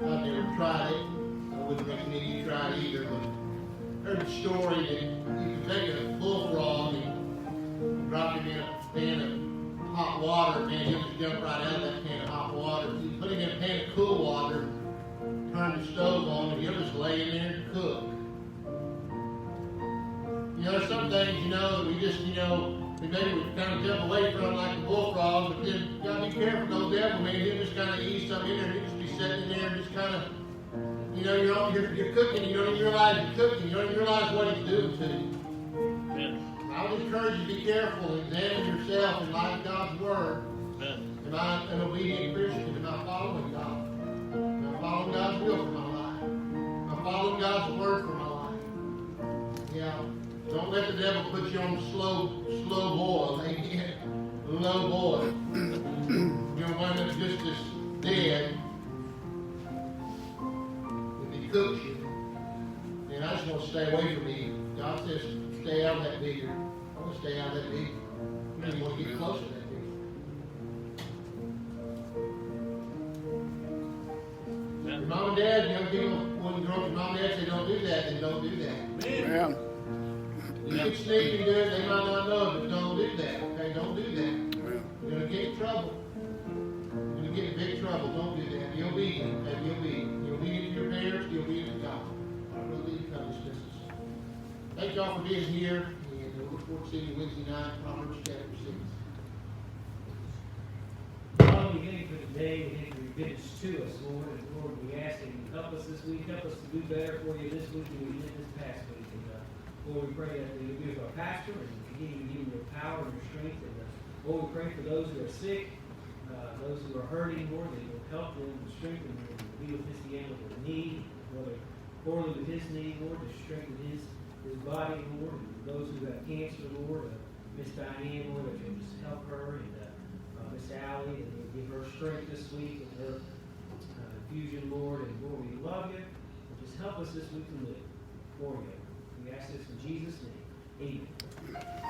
S2: I've never tried it. I wouldn't recommend you try it either, but I heard a story that you can take a bullfrog and drop him in a pan of hot water, and he'll just jump right out of that pan of hot water. You put him in a pan of cool water, turn the stove on, and he'll just lay in there and cook. You know, there's some things, that we just, maybe we kind of jump away from like the bullfrog, but then you gotta be careful, no devil, man. He'll just kind of ease something in there, and he'll just be sitting in there and just kind of, you're cooking, you don't even realize you're cooking, you don't even realize what he's doing to you.
S5: Amen.
S2: I would encourage you to be careful and examine yourself in light of God's Word.
S5: Amen.
S2: Am I an obedient Christian? Am I following God? Am I following God's will for my life? Am I following God's Word for my life? Yeah. Don't let the devil put you on the slow boil. Amen. Low boil. One that's just as dead if he cooks you. And I just want to stay away from me. God says, stay out of that vineyard. I want to stay out of that vineyard. You don't even want to get close to that vineyard. Your mom and dad, young people, when you grow up, your mom and dad say don't do that, then don't do that.
S4: Yeah.
S2: You can sneak and do it, they might not know it, but don't do that, okay? Don't do that. You're going to get in trouble. You're going to get in big trouble. Don't do that. Be obedient, okay? Be obedient. Be obedient to your parents, be obedient to God. I really believe you come this business. Thank y'all for being here, and we look forward to seeing you Wednesday night, Proverbs chapter 6.
S6: Father, we thank you for today. We thank you for your goodness to us, Lord. And Lord, we ask that you help us this week, help us to do better for you this week than we did this past week. And Lord, we pray that you'll be with our pastor and continue to give him your power and your strength. And Lord, we pray for those who are sick, those who are hurting, Lord, that you'll help them and strengthen them and be with Miss Deanna with her knee, Brother Corley with his knee, Lord, to strengthen his body, Lord. And those who have cancer, Lord, Miss Diane, Lord, that you'll just help her, and Miss Allie, and you'll give her strength this week and her infusion, Lord. And Lord, we love you. And just help us this week to live for you. We ask this in Jesus' name. Amen.